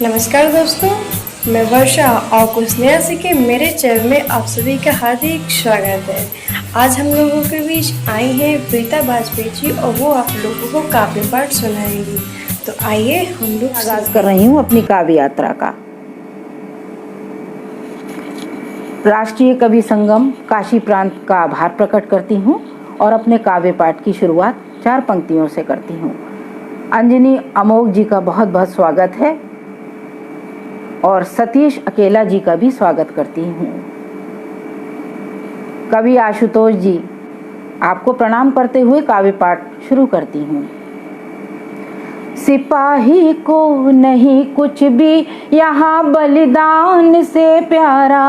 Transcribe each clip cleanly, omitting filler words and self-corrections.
नमस्कार दोस्तों, मैं वर्षा और कुछ नया सीखे मेरे चैनल में आप सभी का हार्दिक स्वागत है। आज हम लोगों के बीच आई हैं प्रीता वाजपेयी जी और वो आप लोगों को काव्य पाठ सुनाएंगी। तो आइए हम लोग आगाज कर रही हूँ अपनी काव्य यात्रा का। राष्ट्रीय कवि संगम काशी प्रांत का आभार प्रकट करती हूँ और अपने काव्य पाठ की शुरुआत 4 पंक्तियों से करती हूँ। अंजनी अमोघ जी का बहुत बहुत स्वागत है और सतीश अकेला जी का भी स्वागत करती हूँ। कवि आशुतोष जी, आपको प्रणाम करते हुए काव्य पाठ शुरू करती हूँ। सिपाही को नहीं कुछ भी यहाँ बलिदान से प्यारा,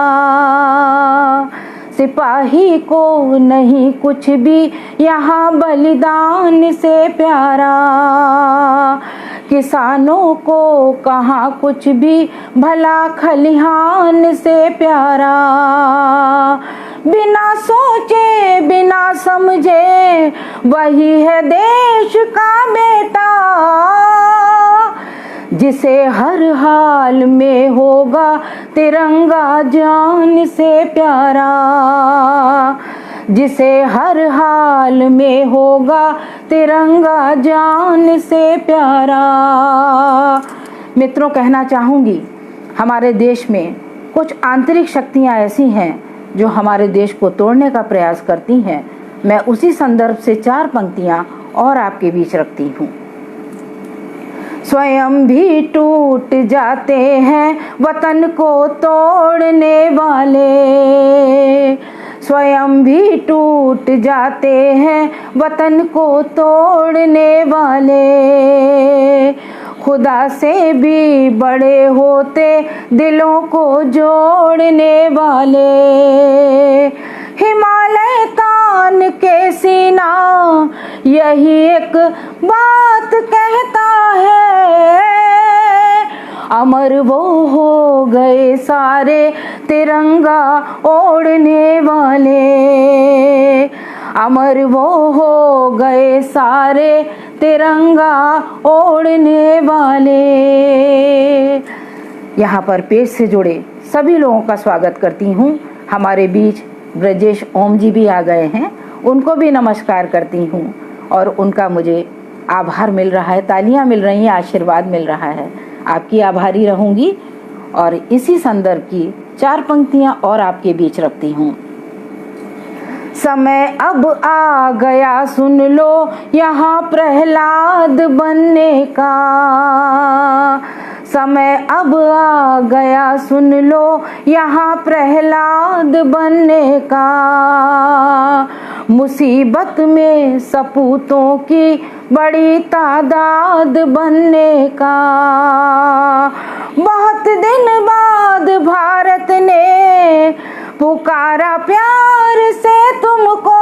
सिपाही को नहीं कुछ भी यहाँ बलिदान से प्यारा, किसानों को कहाँ कुछ भी भला खलिहान से प्यारा, बिना सोचे बिना समझे वही है देश का बेटा, जिसे हर हाल में होगा तिरंगा जान से प्यारा, जिसे हर हाल में होगा तिरंगा जान से प्यारा। मित्रों, कहना चाहूँगी, हमारे देश में कुछ आंतरिक शक्तियाँ ऐसी हैं जो हमारे देश को तोड़ने का प्रयास करती हैं। मैं उसी संदर्भ से 4 पंक्तियाँ और आपके बीच रखती हूँ। स्वयं भी टूट जाते हैं वतन को तोड़ने वाले, स्वयं भी टूट जाते हैं वतन को तोड़ने वाले, खुदा से भी बड़े होते दिलों को जोड़ने वाले, हिमालय तान के सीना यही एक बात कहता है, अमर वो हो गए सारे तिरंगा ओढ़ने वाले, अमर वो हो गए सारे तिरंगा ओढ़ने वाले। यहाँ पर पेज से जुड़े सभी लोगों का स्वागत करती हूँ। हमारे बीच ब्रजेश ओम जी भी आ गए हैं, उनको भी नमस्कार करती हूँ और उनका मुझे आभार मिल रहा है, तालियां मिल रही हैं, आशीर्वाद मिल रहा है। आपकी आभारी रहूँगी और इसी संदर्भ की 4 पंक्तियां और आपके बीच रखती हूँ। समय अब आ गया सुन लो यहाँ प्रहलाद बनने का, समय अब आ गया सुन लो यहाँ प्रहलाद बनने का, मुसीबत में सपूतों की बड़ी तादाद बनने का, बहुत दिन बाद भारत ने पुकारा प्यार से तुमको,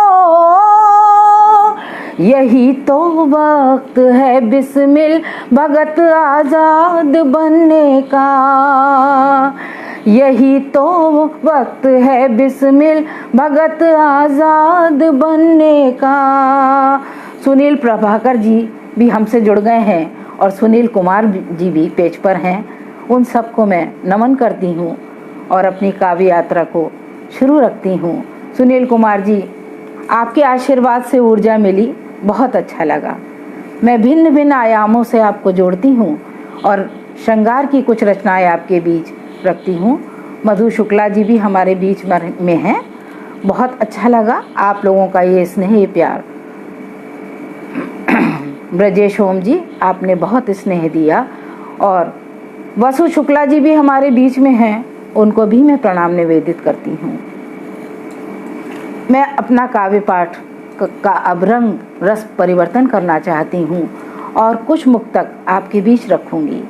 यही तो वक्त है बिस्मिल भगत आजाद बनने का, यही तो वक्त है बिस्मिल भगत आजाद बनने का। सुनील प्रभाकर जी भी हमसे जुड़ गए हैं और सुनील कुमार जी भी पेज पर हैं। उन सबको मैं नमन करती हूँ और अपनी काव्य यात्रा को शुरू रखती हूँ। सुनील कुमार जी, आपके आशीर्वाद से ऊर्जा मिली, बहुत अच्छा लगा। मैं भिन्न भिन्न आयामों से आपको जोड़ती हूँ और श्रृंगार की कुछ रचनाएं आपके बीच रखती हूँ। मधु शुक्ला जी भी हमारे बीच में हैं। बहुत अच्छा लगा आप लोगों का ये स्नेह, ये प्यार। ब्रजेश ओम जी, आपने बहुत स्नेह दिया और वसु शुक्ला जी भी हमारे बीच में हैं, उनको भी मैं प्रणाम निवेदित करती हूँ। मैं अपना काव्य पाठ का अब रंग रस परिवर्तन करना चाहती हूँ और कुछ मुक्तक आपके बीच रखूँगी।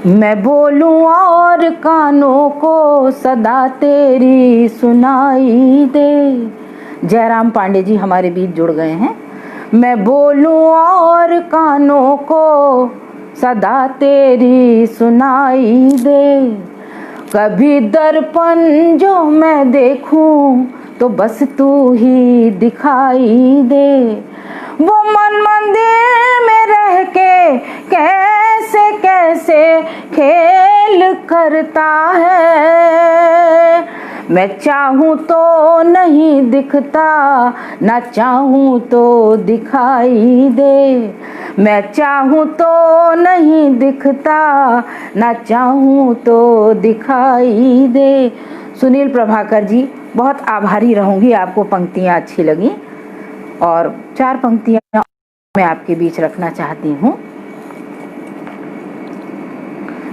मैं बोलूं और कानों को सदा तेरी सुनाई दे, जयराम पांडे जी हमारे बीच जुड़ गए हैं। मैं बोलूं और कानों को सदा तेरी सुनाई दे, कभी दर्पण जो मैं देखूं तो बस तू ही दिखाई दे, वो मन मंदिर में रह के कैसे कैसे खेल करता है। मैं चाहूँ तो नहीं दिखता, ना चाहूँ तो दिखाई दे। मैं चाहूँ तो नहीं दिखता, ना चाहूँ तो दिखाई दे। सुनील प्रभाकर जी, बहुत आभारी रहूँगी आपको पंक्तियाँ अच्छी लगी, और 4 पंक्तियाँ मैं आपके बीच रखना चाहती हूँ।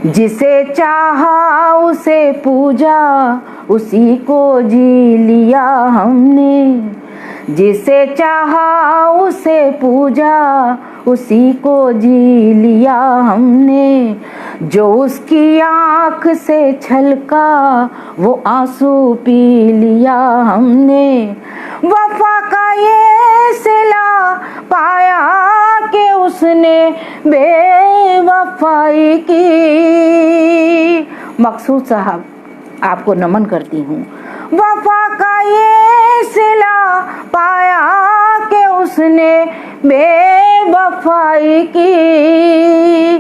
जिसे चाहा उसे पूजा, उसी को जी लिया हमने। जिसे चाहा उसे पूजा, उसी को जी लिया हमने। जो उसकी आँख से छलका, वो आंसू पी लिया हमने। वफा का ये सिला पाया कि उसने बेवफाई की। मकसूद साहब, आपको नमन करती हूँ। वफा का ये सिला पाया कि उसने बेवफाई की।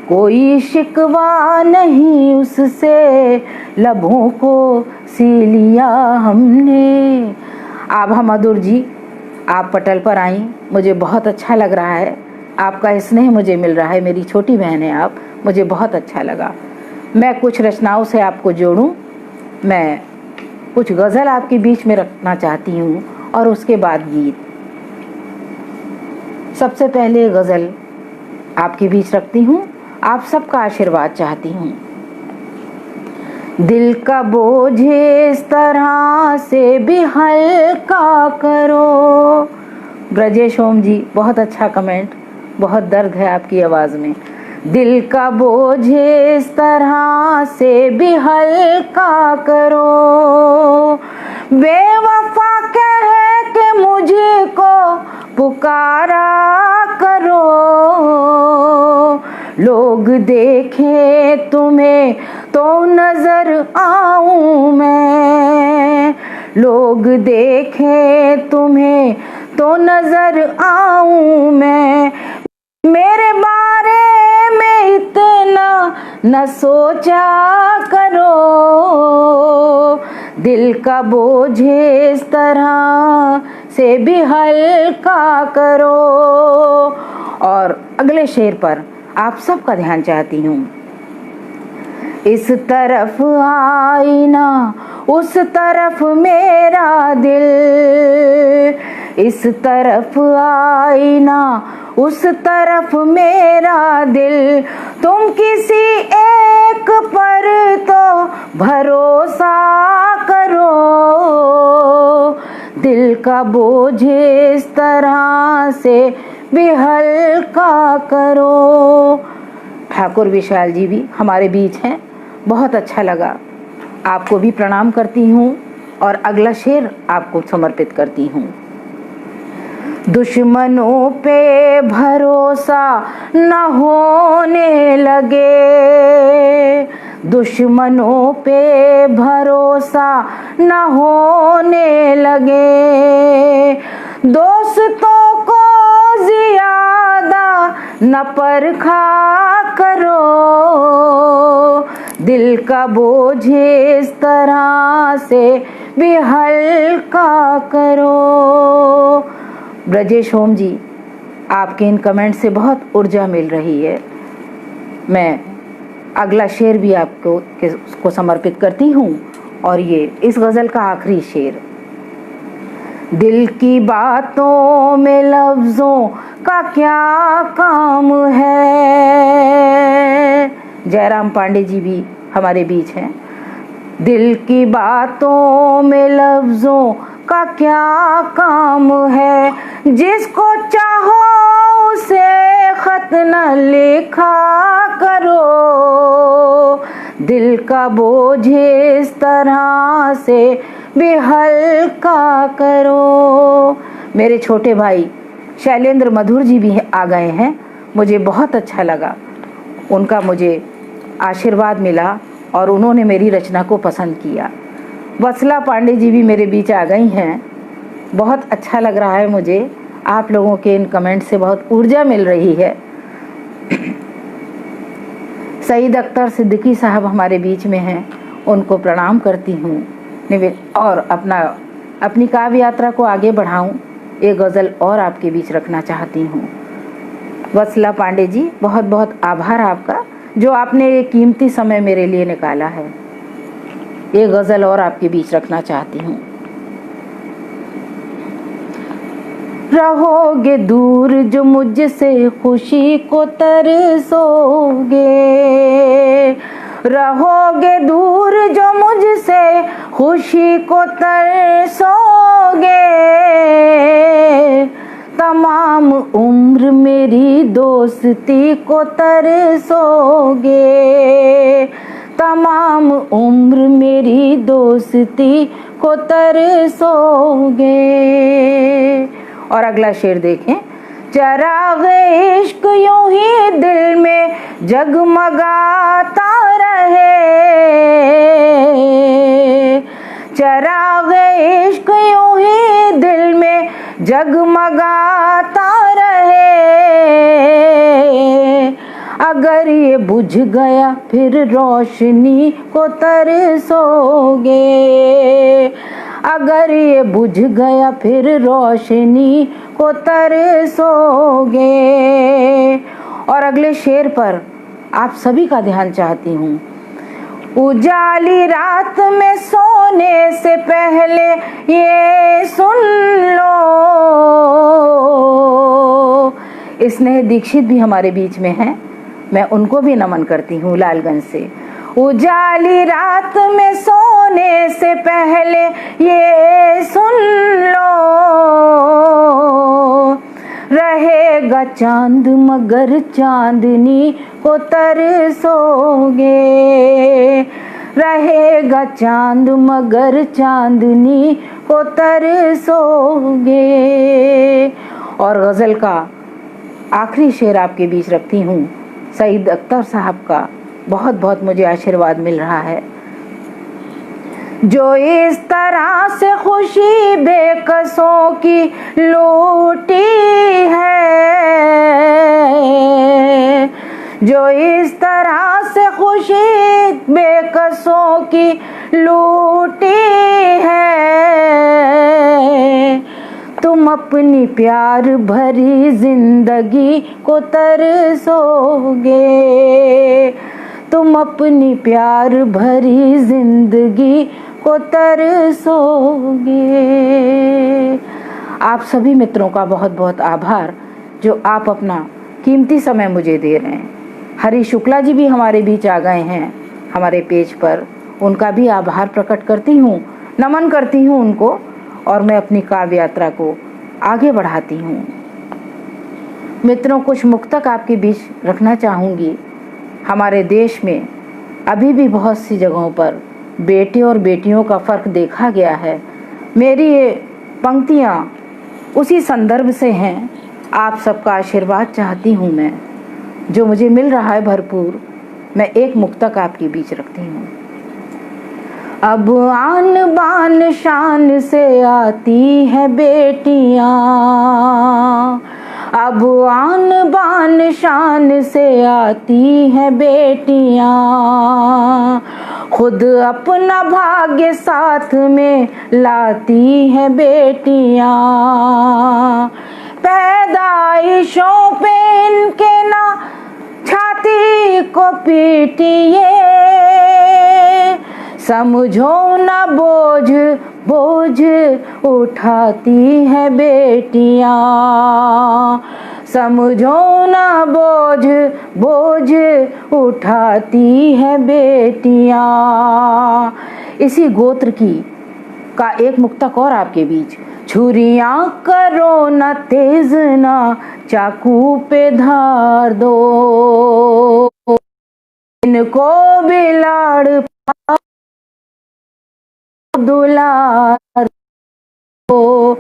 कोई शिकवा नहीं उससे, लबों को सी लिया हमने। आभा मधुर जी, आप पटल पर आई, मुझे बहुत अच्छा लग रहा है। आपका स्नेह मुझे मिल रहा है, मेरी छोटी बहन है आप, मुझे बहुत अच्छा लगा। मैं कुछ रचनाओं से आपको जोड़ूं। मैं कुछ गज़ल आपके बीच में रखना चाहती हूँ और उसके बाद गीत। सबसे पहले गज़ल आपके बीच रखती हूँ, आप सबका आशीर्वाद चाहती हूँ। दिल का बोझ इस तरह से भी हल्का करो। ब्रजेश ओम जी, बहुत अच्छा कमेंट, बहुत दर्द है आपकी आवाज़ में। दिल का बोझ इस तरह से भी हल्का करो। बेवफा कह के मुझको पुकारा करो। लोग देखे तुम्हें तो नजर आऊं मैं। लोग देखे तुम्हें तो नजर आऊं मैं। मेरे बारे में इतना न सोचा करो। दिल का बोझ इस तरह से भी हल्का करो। और अगले शेर पर आप सबका ध्यान चाहती हूँ। इस तरफ आईना, उस तरफ मेरा दिल। इस तरफ आईना, उस तरफ मेरा दिल। तुम किसी एक पर तो भरोसा करो। दिल का बोझ इस तरह से भी हल्का करो। ठाकुर विशाल जी भी हमारे बीच हैं, बहुत अच्छा लगा। आपको भी प्रणाम करती हूँ और अगला शेर आपको समर्पित करती हूँ। दुश्मनों पे भरोसा न होने लगे। दुश्मनों पे भरोसा न होने लगे। दोस्तों को ज्यादा न परखा करो। दिल का बोझ इस तरह से भी हल्का करो। ब्रजेश ओम जी, आपके इन कमेंट से बहुत ऊर्जा मिल रही है। मैं अगला शेर भी आपको समर्पित करती हूँ, और ये इस गज़ल का आखिरी शेर। दिल की बातों में लफ्ज़ों का क्या काम है। जयराम पांडे जी भी हमारे बीच हैं। दिल की बातों में लफ्ज़ों का क्या काम है। जिसको चाहो उसे खत न लिखा करो। दिल का बोझ इस तरह से भी हल्का करो। मेरे छोटे भाई शैलेंद्र मधुर जी भी आ गए हैं, मुझे बहुत अच्छा लगा। उनका मुझे आशीर्वाद मिला और उन्होंने मेरी रचना को पसंद किया। वत्सला पांडे जी भी मेरे बीच आ गई हैं, बहुत अच्छा लग रहा है मुझे। आप लोगों के इन कमेंट से बहुत ऊर्जा मिल रही है। सईद अख्तर सिद्दीकी साहब हमारे बीच में हैं, उनको प्रणाम करती हूँ और अपनी काव्य यात्रा को आगे बढ़ाऊँ। एक गज़ल और आपके बीच रखना चाहती हूँ। वत्सला पांडे जी, बहुत बहुत आभार आपका जो आपने ये कीमती समय मेरे लिए निकाला है। एक गज़ल और आपके बीच रखना चाहती हूँ। रहोगे दूर जो मुझसे खुशी को तरसोगे, रहोगे दूर जो मुझसे खुशी को तरसोगे, तमाम उम्र मेरी दोस्ती को तरसोगे, तमाम उम्र मेरी दोस्ती को तरसोगे। और अगला शेर देखें। चराग़ इश्क यूं ही दिल में जगमगाता रहे, चराग़ इश्क यूं ही दिल में जगमगाता रहे, अगर ये बुझ गया फिर रोशनी को तरसोगे, अगर ये बुझ गया फिर रोशनी को तरसोगे। और अगले शेर पर आप सभी का ध्यान चाहती हूँ। उजाली रात में सोने से पहले ये सुन लो, स्नेह दीक्षित भी हमारे बीच में हैं, मैं उनको भी नमन करती हूँ लालगंज से। उजाली रात में सोने से पहले ये सुन लो, रहेगा चांद मगर चांदनी को तरसोगे, रहेगा चांद मगर चांदनी को तरसोगे। और गज़ल का आखिरी शेर आपके बीच रखती हूँ। सईद अख्तर साहब का बहुत बहुत मुझे आशीर्वाद मिल रहा है। जो इस तरह से खुशी बेकसों की लूटी है, जो इस तरह से खुशी बेकसों की लूटी है, तुम अपनी प्यार भरी जिंदगी को तरसोगे, तुम अपनी प्यार भरी जिंदगी को तरसोगे। आप सभी मित्रों का बहुत बहुत आभार जो आप अपना कीमती समय मुझे दे रहे हैं। हरी शुक्ला जी भी हमारे बीच आ गए हैं हमारे पेज पर, उनका भी आभार प्रकट करती हूँ, नमन करती हूँ उनको, और मैं अपनी काव्य यात्रा को आगे बढ़ाती हूँ। मित्रों, कुछ मुक्तक आपके बीच रखना चाहूँगी। हमारे देश में अभी भी बहुत सी जगहों पर बेटे और बेटियों का फ़र्क देखा गया है। मेरी ये पंक्तियाँ उसी संदर्भ से हैं। आप सबका आशीर्वाद चाहती हूँ मैं, जो मुझे मिल रहा है भरपूर। मैं एक मुक्तक आपके बीच रखती हूँ। अब आन बान शान से आती है बेटियाँ, अब आन बान शान से आती हैं बेटियाँ, खुद अपना भाग्य साथ में लाती हैं बेटियाँ, पैदाइशों पे इनके ना छाती को पीटिए, समझो ना बोझ बोझ उठाती हैं बेटियाँ, समझो ना बोझ बोझ उठाती हैं बेटियाँ। इसी गोत्र की का एक मुक्तक और आपके बीच। छुरियाँ करो न तेज ना चाकू पे धार दो, इनको बिलाड़ दुलार दो,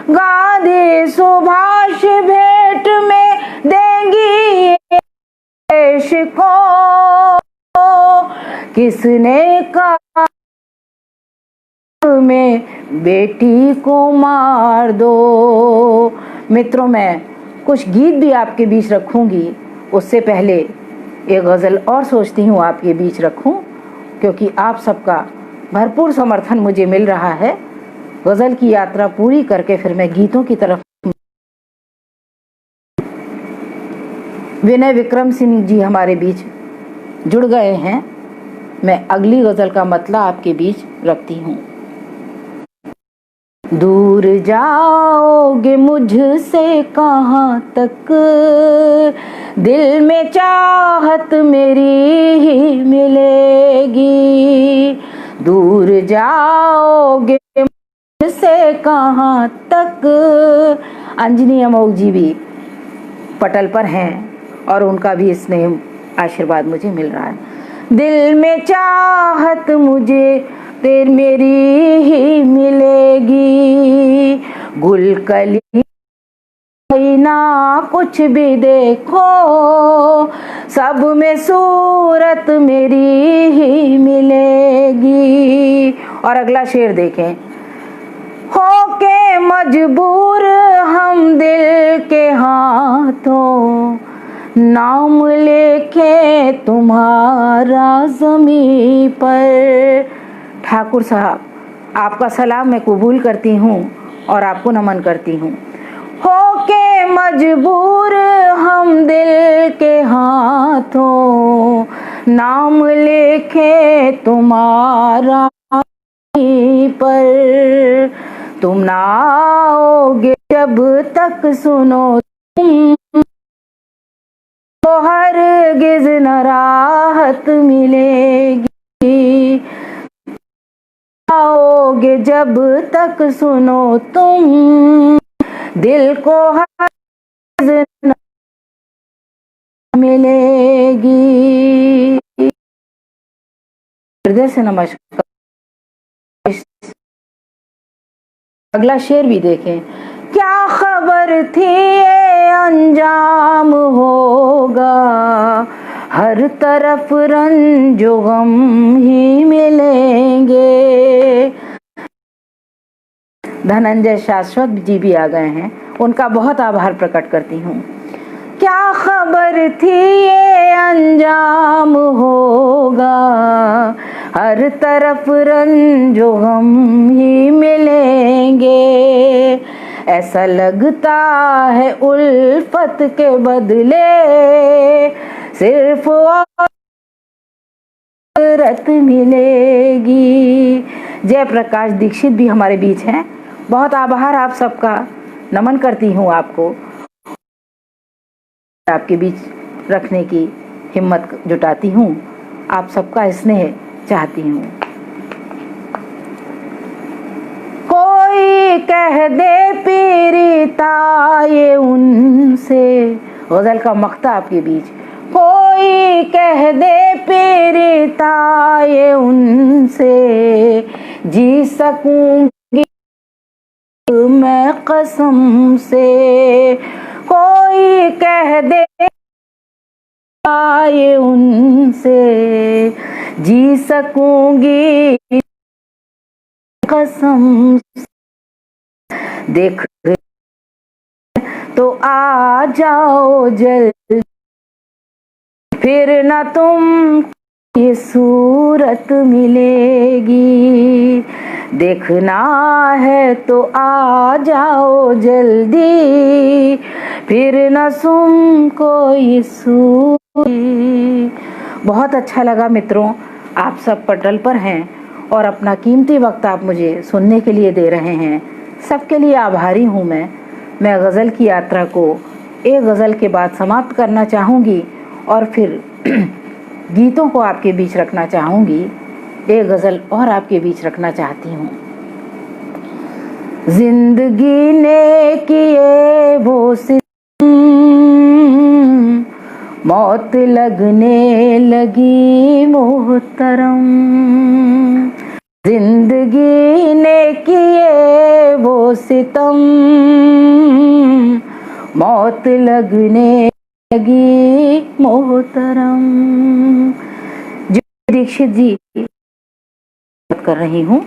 गांधी सुभाष भेंट में देंगी देश को, किसने कहा में बेटी को मार दो। मित्रों, मैं कुछ गीत भी आपके बीच रखूंगी, उससे पहले एक गज़ल और सोचती हूँ आपके बीच रखूँ, क्योंकि आप सबका भरपूर समर्थन मुझे मिल रहा है। गज़ल की यात्रा पूरी करके फिर मैं गीतों की तरफ। विनय विक्रम सिंह जी हमारे बीच जुड़ गए हैं। मैं अगली गज़ल का मतला आपके बीच रखती हूँ। दूर जाओगे मुझसे कहाँ तक, दिल में चाहत मेरी ही मिलेगी। दूर जाओगे मुझसे कहाँ तक। अंजनी अमोघ जी भी पटल पर हैं और उनका भी स्नेह आशीर्वाद मुझे मिल रहा है। दिल में चाहत मुझे तेर मेरी ही मिलेगी। गुलकली ना कुछ भी देखो, सब में सूरत मेरी ही मिलेगी। और अगला शेर देखें। होके मजबूर हम दिल के हाथों, नाम लेके तुम्हारा ज़मीं पर। ठाकुर साहब, आपका सलाम मैं कबूल करती हूँ और आपको नमन करती हूँ। होके मजबूर हम दिल के हाथों, नाम लेके तुम्हारा पर। तुम ना आओगे जब तक सुनो तुम, तो हरगिज़ न राहत मिलेगी। आओगे जब तक सुनो तुम, दिल को हरगिज़ न मिलेगी। हृदय से नमस्कार। अगला शेर भी देखें। क्या खबर थी ये अंजाम होगा, हर तरफ रंजो गम ही मिलेंगे। धनंजय शाश्वत जी भी आ गए हैं, उनका बहुत आभार प्रकट करती हूँ। क्या खबर थी ये अंजाम होगा, हर तरफ रंजो गम ही मिलेंगे। ऐसा लगता है उल्फत के बदले सिर्फ औरत मिलेगी। जयप्रकाश दीक्षित भी हमारे बीच हैं। बहुत आभार आप सबका, नमन करती हूँ आपको। आपके बीच रखने की हिम्मत जुटाती हूँ, आप सबका स्नेह चाहती हूँ। कोई कह दे पीरिता ये उनसे, गजल का मख्ता आपके बीच। कोई कह दे पीरिता ये उनसे, जी सकूंगी मैं कसम से। कोई कह दे आए उनसे, जी सकूंगी कसम। देख तो आ जाओ जल्द, फिर न तुम ये सूरत मिलेगी। देखना है तो आ जाओ जल्दी, फिर न तुमको ये सूरत। बहुत अच्छा लगा मित्रों, आप सब पटल पर हैं और अपना कीमती वक्त आप मुझे सुनने के लिए दे रहे हैं। सबके लिए आभारी हूँ मैं गज़ल की यात्रा को एक गज़ल के बाद समाप्त करना चाहूँगी और फिर गीतों को आपके बीच रखना चाहूँगी। एक गज़ल और आपके बीच रखना चाहती हूँ। जिंदगी ने किए वो सितम, मौत लगने लगी मोहतरम। जिंदगी ने किए वो सितम, मौत लगने लगी मोहतरम। दीक्षित जी बात कर रही हूँ।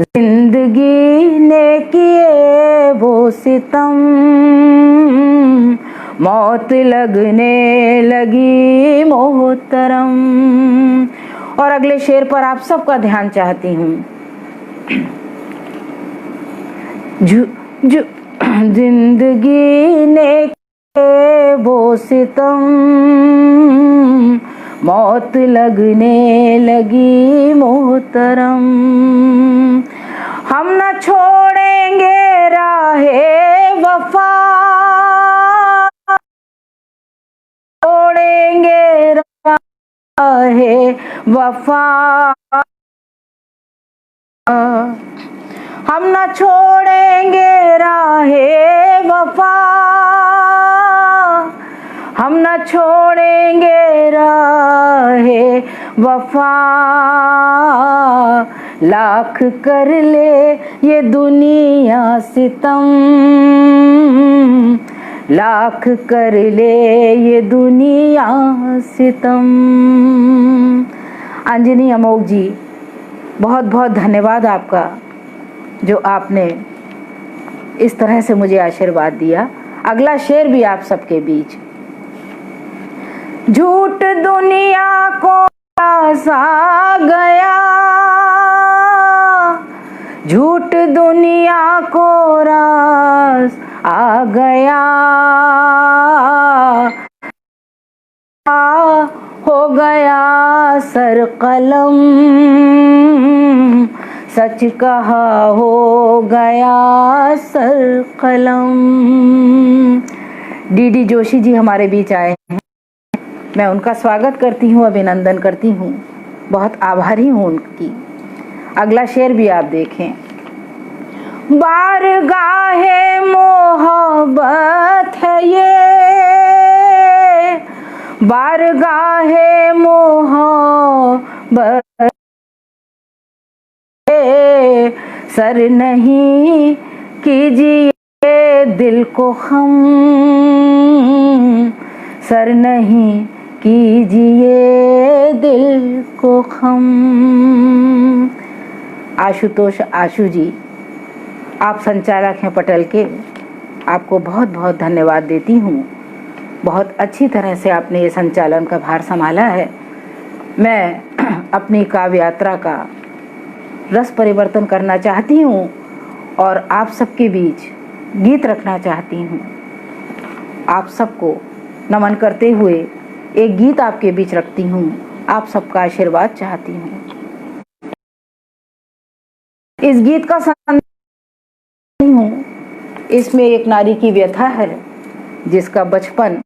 जिंदगी ने किए वो सितम, मौत लगने लगी मोहतरम। और अगले शेर पर आप सबका ध्यान चाहती हूँ। जिंदगी ने के वो सितम, मौत लगने लगी मोहतरम। हम न छोड़ेंगे राहे वफा, छोड़ेंगे राहे वफा। हम न छोड़ेंगे राहे वफा, हम न छोड़ेंगे राहे वफा। लाख कर ले ये दुनिया सितम, लाख कर ले ये दुनिया सितम। अंजनी अमोघ जी, बहुत बहुत धन्यवाद आपका, जो आपने इस तरह से मुझे आशीर्वाद दिया। अगला शेर भी आप सबके बीच। झूठ दुनिया को सा गया, झूठ दुनिया को रास आ गया। हो गया सर कलम, सच कहा हो गया सर कलम। डीडी जोशी जी हमारे बीच आए हैं, मैं उनका स्वागत करती हूँ, अभिनंदन करती हूँ, बहुत आभारी हूँ उनकी। अगला शेर भी आप देखें। बारगाहे मोहब्बत है ये, बारगाहे मोहब्बत, सर नहीं कीजिए दिल को खम, सर नहीं कीजिए दिल को खम। आशुतोष आशु जी, आप संचालक हैं पटल के, आपको बहुत बहुत धन्यवाद देती हूँ। बहुत अच्छी तरह से आपने ये संचालन का भार संभाला है। मैं अपनी काव्य यात्रा का रस परिवर्तन करना चाहती हूँ और आप सबके बीच गीत रखना चाहती हूँ। आप सबको नमन करते हुए एक गीत आपके बीच रखती हूँ, आप सबका आशीर्वाद चाहती हूँ। इस गीत का संदेश हूँ, इसमें एक नारी की व्यथा है जिसका बचपन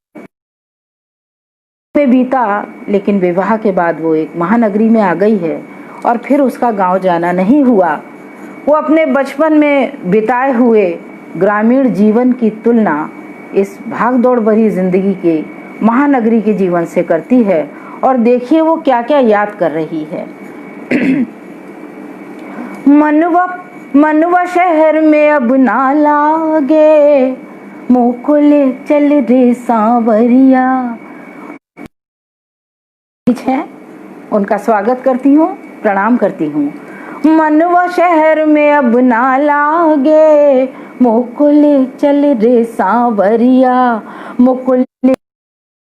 में बीता, लेकिन विवाह के बाद वो एक महानगरी में आ गई है और फिर उसका गांव जाना नहीं हुआ। वो अपने बचपन में बिताए हुए ग्रामीण जीवन की तुलना इस भागदौड़ भरी जिंदगी के महानगरी के जीवन से करती है और देखिए वो क्या क्या याद कर रही है। मनवा शहर में अब ना लागे, मुँह खोले चल रे सांवरिया। है, उनका स्वागत करती हूँ, प्रणाम करती हूँ। मनवा शहर में अब ना लागे, मुकुले चल रे सांवरिया, मुकुले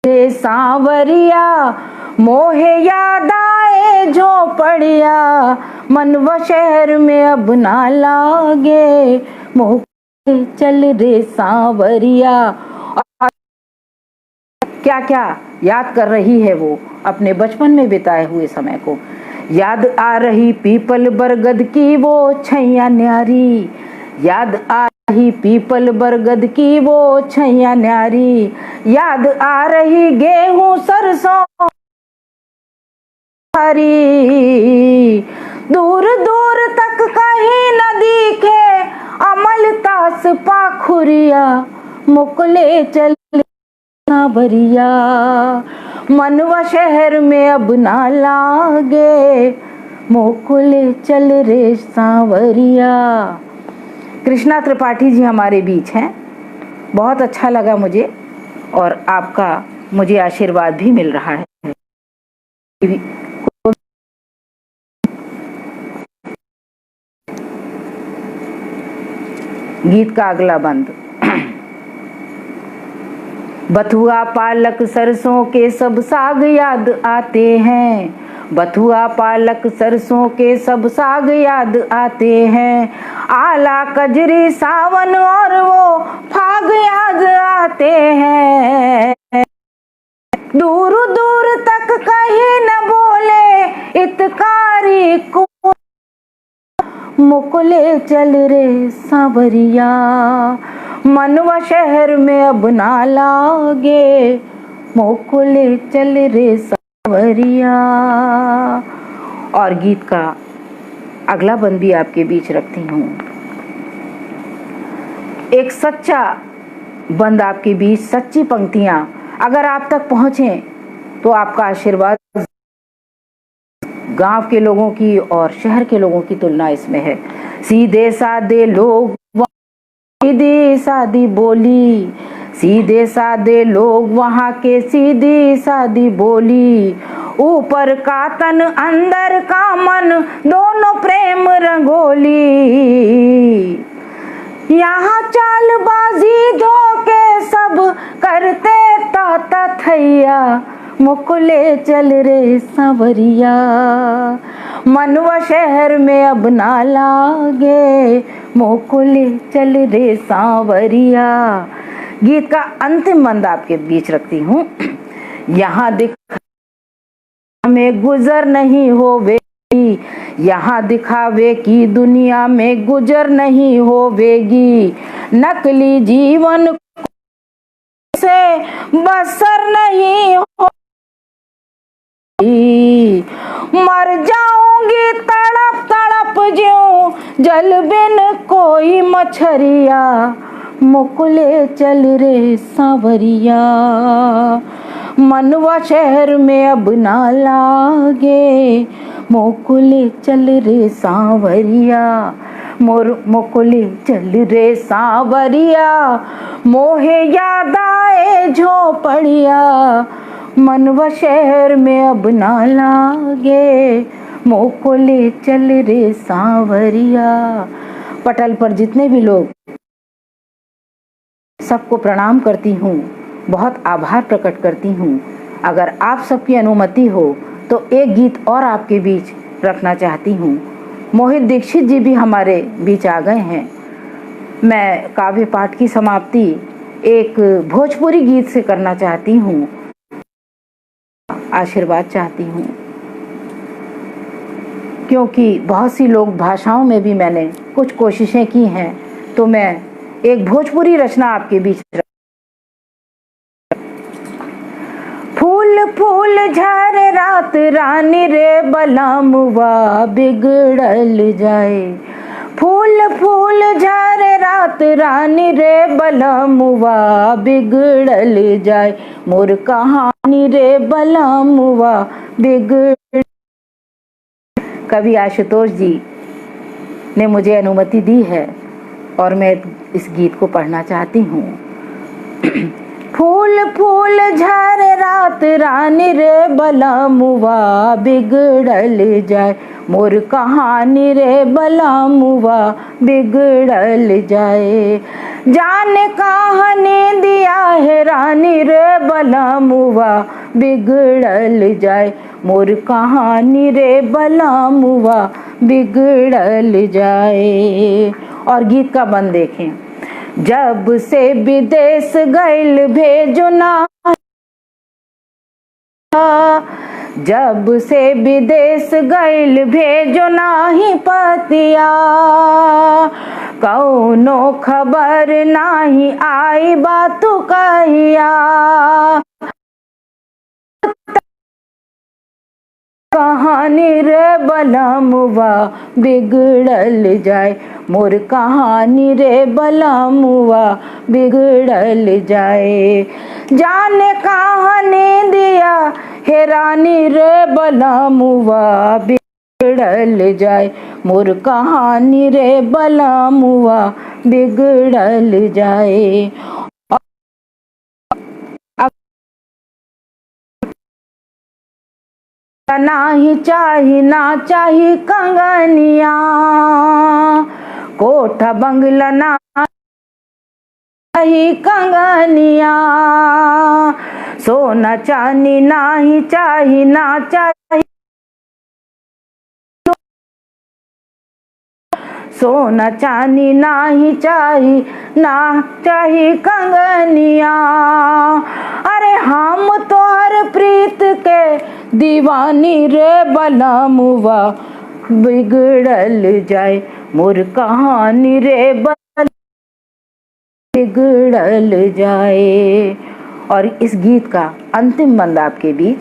रे सांवरिया। मोहे याद आए झोपड़िया, मनवा शहर में अब ना लागे, मुकुले चल रे सांवरिया। क्या क्या याद कर रही है वो अपने बचपन में बिताए हुए समय को। याद आ रही पीपल बरगद की वो छैया न्यारी, याद आ रही पीपल बरगद की वो छैया न्यारी। याद आ रही गेहूं सरसों हरी, दूर दूर तक कहीं न दिखे अमल तास पाखुरिया, मुकले चल सांवरिया। मनवा शहर में अब ना लागे, मुकुले चल रे सांवरिया। कृष्णा त्रिपाठी जी हमारे बीच हैं, बहुत अच्छा लगा मुझे और आपका मुझे आशीर्वाद भी मिल रहा है। गीत का अगला बंद। बथुआ पालक सरसों के सब साग याद आते हैं, बथुआ पालक सरसों के सब साग याद आते हैं। आला कजरी सावन और वो फाग याद आते हैं। दूर दूर तक कहीं न बोले इतकारी को, मुकुले चल रे सांवरिया, मनवा शहर में अब ना लागे, मुकुले चल रे सांवरिया। और गीत का अगला बंद भी आपके बीच रखती हूँ। एक सच्चा बंद आपके बीच, सच्ची पंक्तियां अगर आप तक पहुंचे तो आपका आशीर्वाद गांव के लोगों की और शहर के लोगों की तुलना इसमें है। सीधे साधे लोग, सीधी सादी बोली, सीधे साधे लोग वहाँ के सीधी सादी बोली, ऊपर का तन अंदर का मन दोनों प्रेम रंगोली। यहाँ चालबाजी धोखे सब करते ताता थैया, मुकुले चल रे सांवरिया, मनवा शहर में अब ना लागे, मुकुले चल रे सांवरिया। गीत का अंतिम बंद आपके बीच रखती हूँ। यहाँ दिखा में गुजर नहीं होवेगी, यहाँ दिखावे की दुनिया में गुजर नहीं होवेगी, नकली जीवन से बसर नहीं हो, मर जाऊंगी तड़प तड़प ज्यों जल बिन कोई मछरिया, मुकुले चल रे सांवरिया, मनवा शहर में अब ना लागे, मुकुले चल रे सांवरिया, मुकुले चल रे सांवरिया, मोहे याद आए झोपड़िया, मनवा शहर में अब ना लागे, मुकुले चल रे सांवरिया। पटल पर जितने भी लोग, सबको प्रणाम करती हूँ, बहुत आभार प्रकट करती हूँ। अगर आप सबकी अनुमति हो तो एक गीत और आपके बीच रखना चाहती हूँ। मोहित दीक्षित जी भी हमारे बीच आ गए हैं। मैं काव्य पाठ की समाप्ति एक भोजपुरी गीत से करना चाहती हूँ, आशीर्वाद चाहती हूँ, क्योंकि बहुत सी लोक भाषाओं में भी मैंने कुछ कोशिशें की हैं, तो मैं एक भोजपुरी रचना आपके बीच। फूल फूल झरे रात रानी रे बलमुआ बिगड़ल जाए, फूल फूल झरे रात रानी रे बलमुआ बिगड़ल जाए, मोर कहानी रे बलमुआ बिगड़। कवि आशुतोष जी ने मुझे अनुमति दी है और मैं इस गीत को पढ़ना चाहती हूँ। फूल फूल झरे रात रानी रे बलमुआ बिगड़ल जाए, मोर कहानी रे बलमुआ बिगड़ल जाए, जाने कहानी दिया है रानी रे बलमुआ बिगड़ल जाए, मोर कहानी रे बलमुआ बिगड़ल जाए। और गीत का बंद देखें। जब से विदेश गइल भेजो ना, जब से विदेश गइल भेजो नाही पतिया, कौनो खबर नाही आई बातु कहिया, कहानी रे बलमुआ बिगड़ल जाए, मोर कहानी रे बलमुआ बिगड़ल जाए, जाने कहानी दिया हे रानी रे बलमुआ बिगड़ल जाए, मोर कहानी रे बलमुआ बिगड़ल जाए। नाही चाही ना चाही कंगनिया, कोठा बंगला ना चाही कंगनिया, सोना चांदी नाही चाही, ना चाही सोना चांदी नाही चाही, ना चाही कंगनिया। अरे हम तोहर प्रीत के दीवानी रे बलमुआ, बिगड़ल जाए मोर कहानी रे बिगड़ल जाए। और इस गीत का अंतिम बंद आपके बीच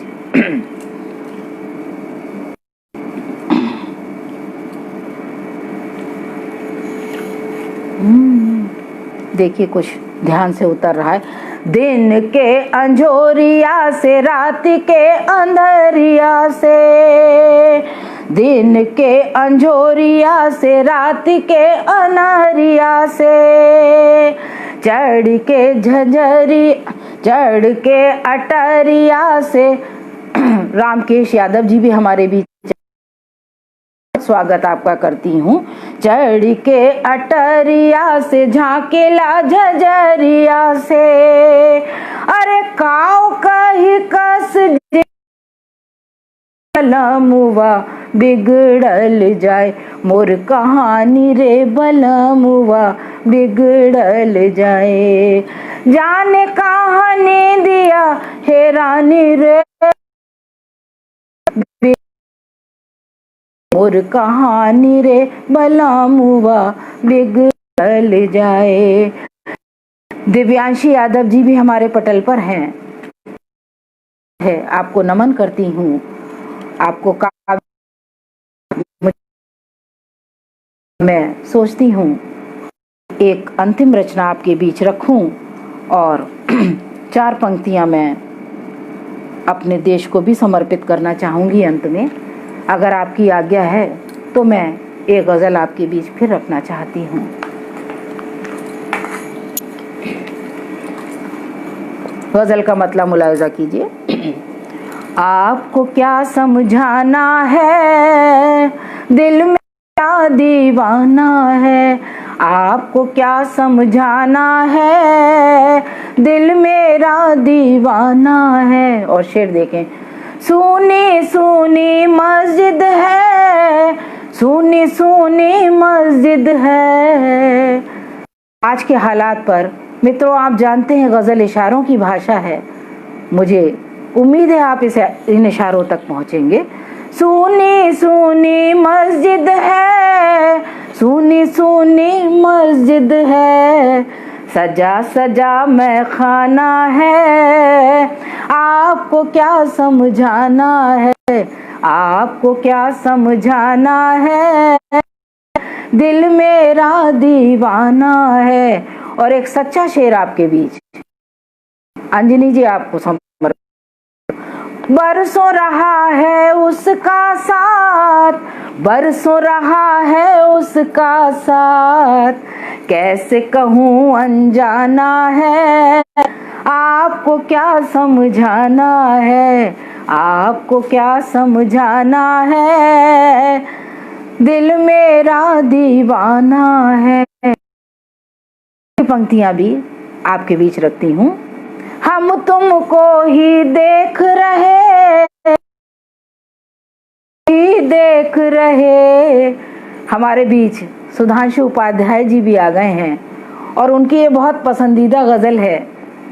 देखिए कुछ ध्यान से उतर रहा है। दिन के अंजोरिया से, रात के अंधरिया से, दिन के अंजोरिया से, रात के अनहरिया से, चढ़ के झंझरी, चढ़ के अटरिया से। रामकेश यादव जी भी हमारे बीच, स्वागत आपका करती हूँ। चढ़ के अटरिया से, झांकेला झजरिया से, अरे काव कही कस बलमुआ, बिगड़ल जाए मोर कहानी रे बलमुआ, बिगड़ल जाए। जाने कहानी दिया हैरानी रे मोर कहानी रे बलमुआ, बिगड़ल जाए। दिव्यांशी यादव जी भी हमारे पटल पर हैं, आपको नमन करती हूँ। आपको मैं सोचती हूँ एक अंतिम रचना आपके बीच रखूं और 4 पंक्तियां मैं अपने देश को भी समर्पित करना चाहूंगी अंत में। अगर आपकी आज्ञा है तो मैं एक गजल आपके बीच फिर रखना चाहती हूँ। गजल का मतलब मुलाहिजा कीजिए। आपको क्या समझाना है, दिल में क्या दीवाना है, आपको क्या समझाना है, दिल मेरा दीवाना है। और शेर देखें। सुनी सुनी मस्जिद है, सुनी सुनी मस्जिद है। आज के हालात पर मित्रों, आप जानते हैं गजल इशारों की भाषा है। मुझे उम्मीद है आप इन इशारों तक पहुंचेंगे। सुनी सुनी मस्जिद है, सुनी सुनी मस्जिद है, सजा सजा मैं खाना है, आपको क्या समझाना है, आपको क्या समझाना है, दिल मेरा दीवाना है। और एक सच्चा शेर आपके बीच, अंजनी जी आपको समर्पित। बरसों रहा है उसका साथ, बरसों रहा है उसका साथ, कैसे कहूँ अनजाना है, आपको क्या समझाना है, आपको क्या समझाना है, दिल मेरा दीवाना है। पंक्तियां भी आपके बीच रखती हूँ। हम तुमको ही देख रहे। हमारे बीच सुधांशु उपाध्याय जी भी आ गए हैं और उनकी ये बहुत पसंदीदा गजल है,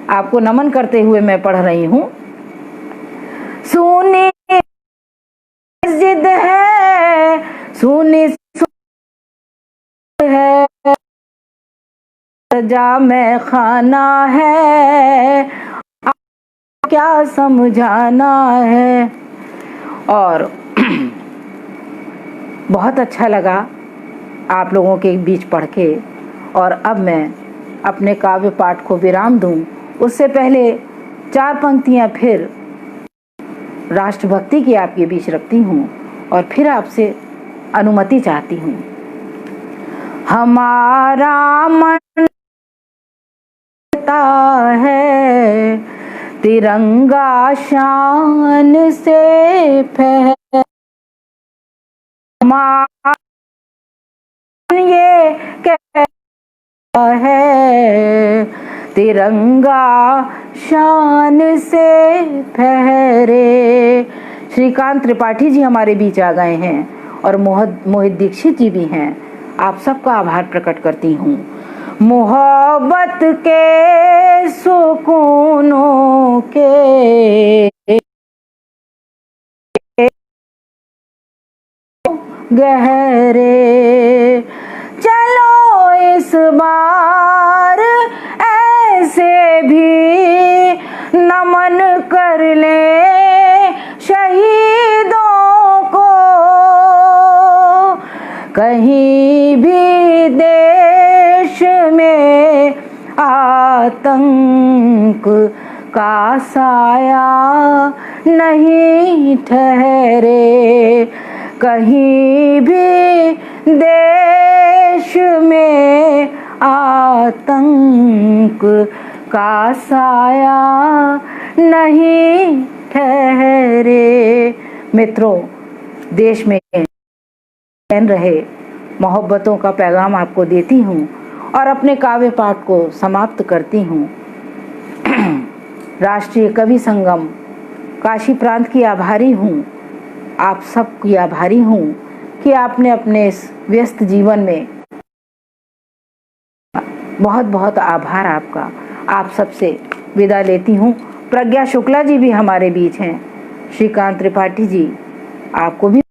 आपको नमन करते हुए मैं पढ़ रही हूँ। सुनी मस्जिद है, सुनी है, सजा में खाना है, क्या समझाना है। और बहुत अच्छा लगा आप लोगों के बीच पढ़ के। और अब मैं अपने काव्य पाठ को विराम दूं, उससे पहले 4 पंक्तियां फिर राष्ट्रभक्ति की आपके बीच रखती हूँ और फिर आपसे अनुमति चाहती हूँ। हमारा मन है तिरंगा शान से फहरा, ये कहता है तिरंगा शान से फहरे। श्रीकांत त्रिपाठी जी हमारे बीच आ गए हैं और मोहित दीक्षित जी भी हैं। आप सबका आभार प्रकट करती हूँ। मोहब्बत के सुकूनों के गहरे, चलो इस बार ऐसे भी नमन कर ले शहीदों को। कहीं भी देश में आतंक का साया नहीं ठहरे। कहीं भी देश में आतंक का साया नहीं ठहरे। मित्रों, देश में चैन रहे, मोहब्बतों का पैगाम आपको देती हूँ और अपने काव्य पाठ को समाप्त करती हूँ। राष्ट्रीय कवि संगम काशी प्रांत की आभारी हूँ, आप सबकी आभारी हूँ कि आपने अपने इस व्यस्त जीवन में, बहुत बहुत आभार आपका। आप सबसे विदा लेती हूँ। प्रज्ञा शुक्ला जी भी हमारे बीच हैं। श्रीकांत त्रिपाठी जी, आपको भी